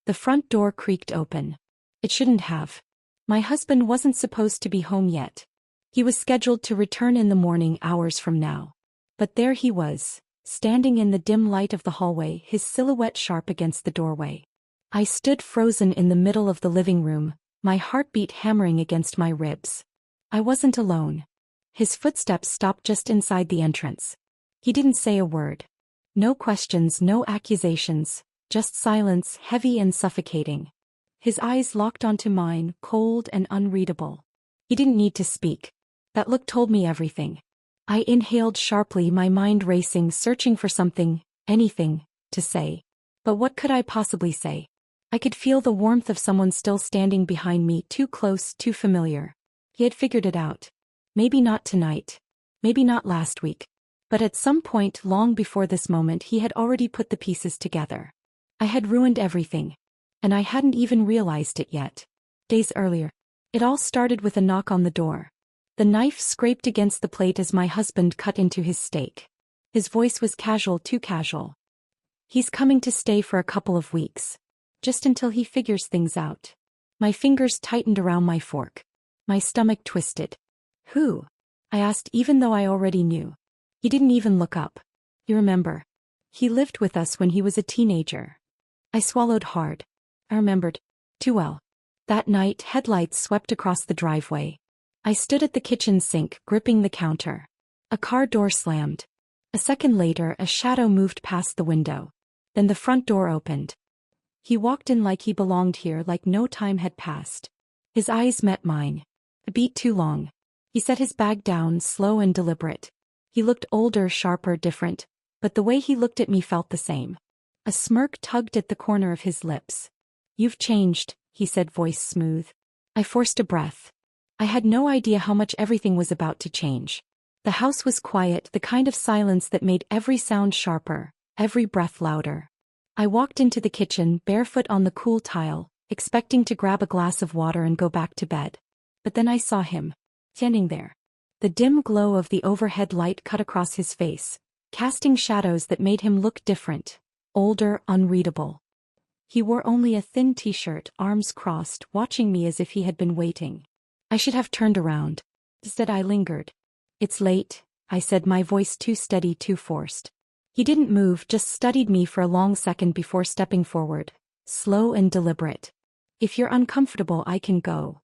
The front door creaked open. It shouldn't have. My husband wasn't supposed to be home yet. He was scheduled to return in the morning hours from now. But there he was, standing in the dim light of the hallway, his silhouette sharp against the doorway. I stood frozen in the middle of the living room, my heartbeat hammering against my ribs. I wasn't alone. His footsteps stopped just inside the entrance. He didn't say a word. No questions, no accusations, just silence, heavy and suffocating. His eyes locked onto mine, cold and unreadable. He didn't need to speak. That look told me everything. I inhaled sharply, my mind racing, searching for something, anything, to say. But what could I possibly say? I could feel the warmth of someone still standing behind me, too close, too familiar. He had figured it out. Maybe not tonight. Maybe not last week. But at some point long before this moment he had already put the pieces together. I had ruined everything. And I hadn't even realized it yet. Days earlier. It all started with a knock on the door. The knife scraped against the plate as my husband cut into his steak. His voice was casual, too casual. He's coming to stay for a couple of weeks. Just until he figures things out. My fingers tightened around my fork. My stomach twisted. Who? I asked, even though I already knew. He didn't even look up. You remember? He lived with us when he was a teenager. I swallowed hard. I remembered. Too well. That night, headlights swept across the driveway. I stood at the kitchen sink, gripping the counter. A car door slammed. A second later, a shadow moved past the window. Then the front door opened. He walked in like he belonged here, like no time had passed. His eyes met mine. A beat too long. He set his bag down, slow and deliberate. He looked older, sharper, different, but the way he looked at me felt the same. A smirk tugged at the corner of his lips. You've changed, he said, voice smooth. I forced a breath. I had no idea how much everything was about to change. The house was quiet, the kind of silence that made every sound sharper, every breath louder. I walked into the kitchen, barefoot on the cool tile, expecting to grab a glass of water and go back to bed. But then I saw him. Standing there. The dim glow of the overhead light cut across his face, casting shadows that made him look different, older, unreadable. He wore only a thin t-shirt, arms crossed, watching me as if he had been waiting. I should have turned around. Instead I lingered. It's late, I said, my voice too steady, too forced. He didn't move, just studied me for a long second before stepping forward, slow and deliberate. If you're uncomfortable, I can go.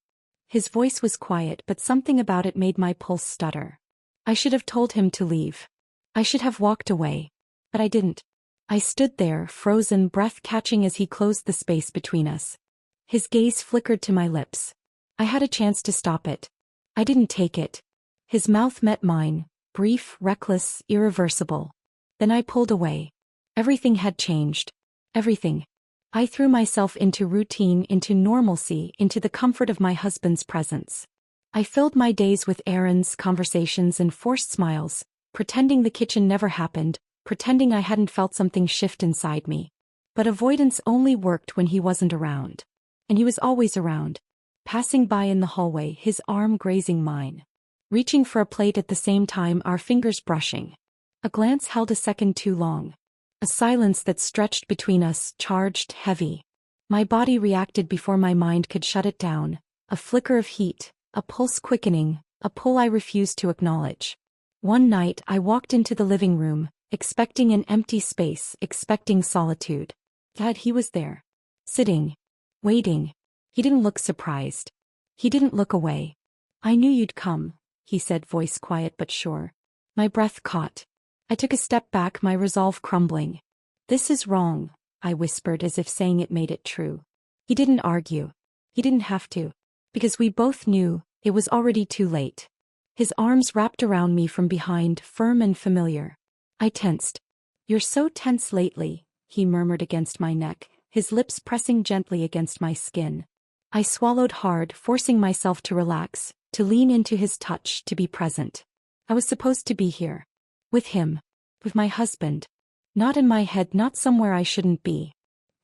His voice was quiet, but something about it made my pulse stutter. I should have told him to leave. I should have walked away. But I didn't. I stood there, frozen, breath catching as he closed the space between us. His gaze flickered to my lips. I had a chance to stop it. I didn't take it. His mouth met mine, brief, reckless, irreversible. Then I pulled away. Everything had changed. Everything. I threw myself into routine, into normalcy, into the comfort of my husband's presence. I filled my days with errands, conversations, and forced smiles, pretending the kitchen never happened, pretending I hadn't felt something shift inside me. But avoidance only worked when he wasn't around. And he was always around. Passing by in the hallway, his arm grazing mine. Reaching for a plate at the same time, our fingers brushing. A glance held a second too long. A silence that stretched between us, charged, heavy. My body reacted before my mind could shut it down. A flicker of heat, a pulse quickening, a pull I refused to acknowledge. One night I walked into the living room, expecting an empty space, expecting solitude. Dad, he was there. Sitting. Waiting. He didn't look surprised. He didn't look away. I knew you'd come, he said, voice quiet but sure. My breath caught. I took a step back, my resolve crumbling. This is wrong, I whispered as if saying it made it true. He didn't argue. He didn't have to. Because we both knew, it was already too late. His arms wrapped around me from behind, firm and familiar. I tensed. You're so tense lately, he murmured against my neck, his lips pressing gently against my skin. I swallowed hard, forcing myself to relax, to lean into his touch, to be present. I was supposed to be here. With him. With my husband. Not in my head, not somewhere I shouldn't be.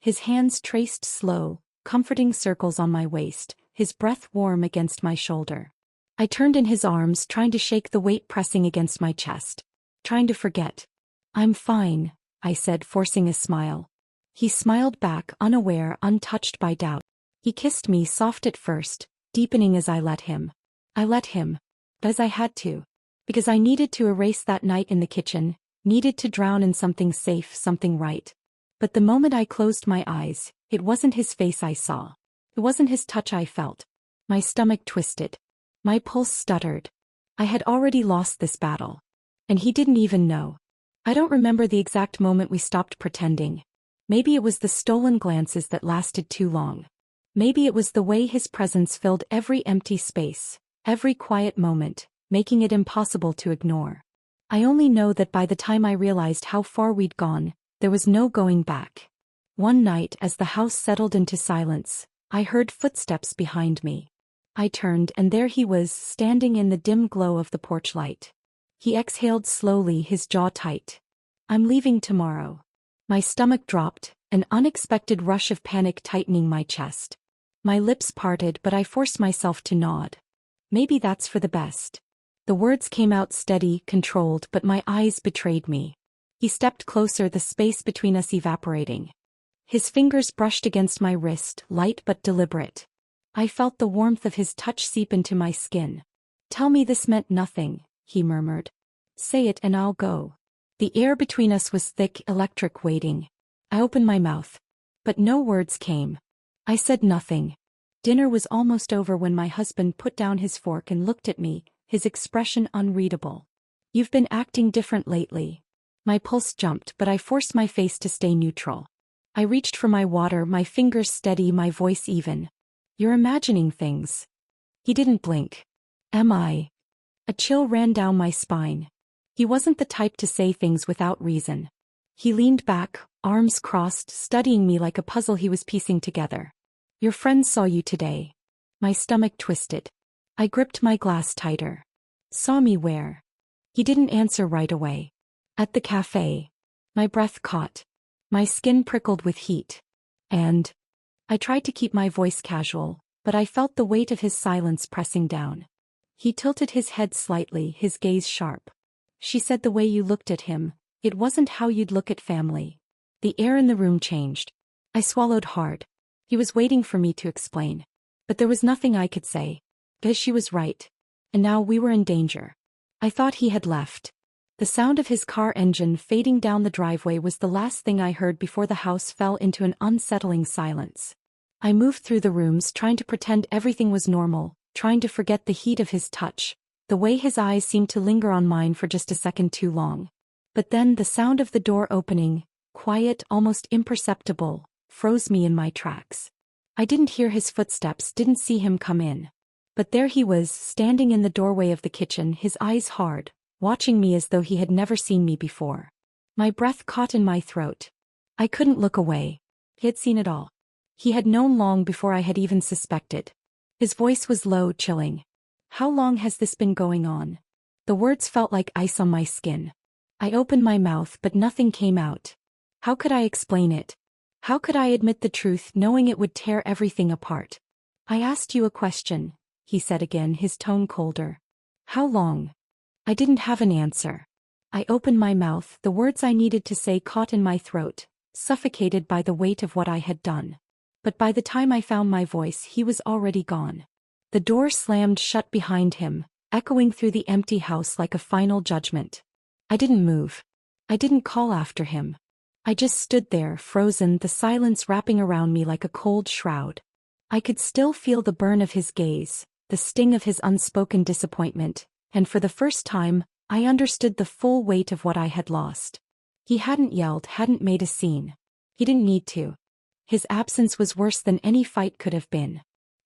His hands traced slow, comforting circles on my waist, his breath warm against my shoulder. I turned in his arms, trying to shake the weight pressing against my chest. Trying to forget. I'm fine, I said, forcing a smile. He smiled back, unaware, untouched by doubt. He kissed me, soft at first, deepening as I let him. I let him. As I had to. Because I needed to erase that night in the kitchen, needed to drown in something safe, something right. But the moment I closed my eyes, it wasn't his face I saw. It wasn't his touch I felt. My stomach twisted. My pulse stuttered. I had already lost this battle. And he didn't even know. I don't remember the exact moment we stopped pretending. Maybe it was the stolen glances that lasted too long. Maybe it was the way his presence filled every empty space, every quiet moment, making it impossible to ignore. I only know that by the time I realized how far we'd gone, there was no going back. One night, as the house settled into silence, I heard footsteps behind me. I turned, and there he was, standing in the dim glow of the porch light. He exhaled slowly, his jaw tight. "I'm leaving tomorrow." My stomach dropped, an unexpected rush of panic tightening my chest. My lips parted, but I forced myself to nod. Maybe that's for the best. The words came out steady, controlled, but my eyes betrayed me. He stepped closer, the space between us evaporating. His fingers brushed against my wrist, light but deliberate. I felt the warmth of his touch seep into my skin. "Tell me this meant nothing," he murmured. "Say it and I'll go." The air between us was thick, electric, waiting. I opened my mouth. But no words came. I said nothing. Dinner was almost over when my husband put down his fork and looked at me, his expression unreadable. "You've been acting different lately." My pulse jumped, but I forced my face to stay neutral. I reached for my water, my fingers steady, my voice even. "You're imagining things." He didn't blink. "Am I?" A chill ran down my spine. He wasn't the type to say things without reason. He leaned back, arms crossed, studying me like a puzzle he was piecing together. "Your friends saw you today." My stomach twisted. I gripped my glass tighter. "Saw me where?" He didn't answer right away. "At the cafe." My breath caught. My skin prickled with heat. "And?" I tried to keep my voice casual, but I felt the weight of his silence pressing down. He tilted his head slightly, his gaze sharp. "She said the way you looked at him, it wasn't how you'd look at family." The air in the room changed. I swallowed hard. He was waiting for me to explain. But there was nothing I could say. Because she was right. And now we were in danger. I thought he had left. The sound of his car engine fading down the driveway was the last thing I heard before the house fell into an unsettling silence. I moved through the rooms, trying to pretend everything was normal, trying to forget the heat of his touch, the way his eyes seemed to linger on mine for just a second too long. But then the sound of the door opening, quiet, almost imperceptible, froze me in my tracks. I didn't hear his footsteps, didn't see him come in. But there he was, standing in the doorway of the kitchen, his eyes hard, watching me as though he had never seen me before. My breath caught in my throat. I couldn't look away. He had seen it all. He had known long before I had even suspected. His voice was low, chilling. "How long has this been going on?" The words felt like ice on my skin. I opened my mouth, but nothing came out. How could I explain it? How could I admit the truth, knowing it would tear everything apart? "I asked you a question," he said again, his tone colder. "How long?" I didn't have an answer. I opened my mouth, the words I needed to say caught in my throat, suffocated by the weight of what I had done. But by the time I found my voice, he was already gone. The door slammed shut behind him, echoing through the empty house like a final judgment. I didn't move. I didn't call after him. I just stood there, frozen, the silence wrapping around me like a cold shroud. I could still feel the burn of his gaze, the sting of his unspoken disappointment, and for the first time, I understood the full weight of what I had lost. He hadn't yelled, hadn't made a scene. He didn't need to. His absence was worse than any fight could have been.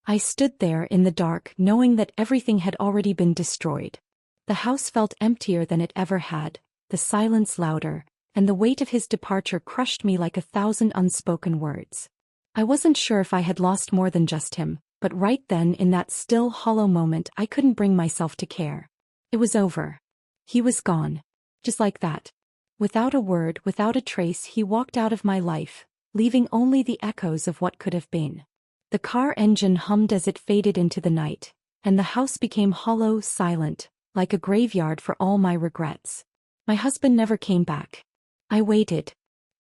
I stood there in the dark, knowing that everything had already been destroyed. The house felt emptier than it ever had, the silence louder, and the weight of his departure crushed me like 1,000 unspoken words. I wasn't sure if I had lost more than just him, but right then, in that still, hollow moment, I couldn't bring myself to care. It was over. He was gone. Just like that. Without a word, without a trace, he walked out of my life, leaving only the echoes of what could have been. The car engine hummed as it faded into the night, and the house became hollow, silent, like a graveyard for all my regrets. My husband never came back. I waited.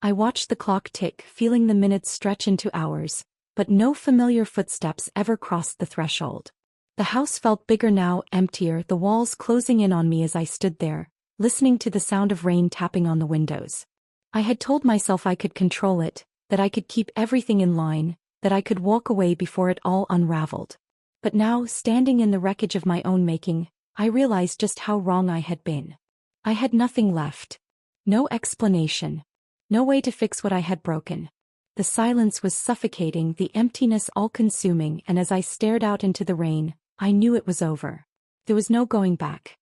I watched the clock tick, feeling the minutes stretch into hours, but no familiar footsteps ever crossed the threshold. The house felt bigger now, emptier, the walls closing in on me as I stood there, listening to the sound of rain tapping on the windows. I had told myself I could control it, that I could keep everything in line, that I could walk away before it all unraveled. But now, standing in the wreckage of my own making, I realized just how wrong I had been. I had nothing left. No explanation. No way to fix what I had broken. The silence was suffocating, the emptiness all-consuming, and as I stared out into the rain, I knew it was over. There was no going back.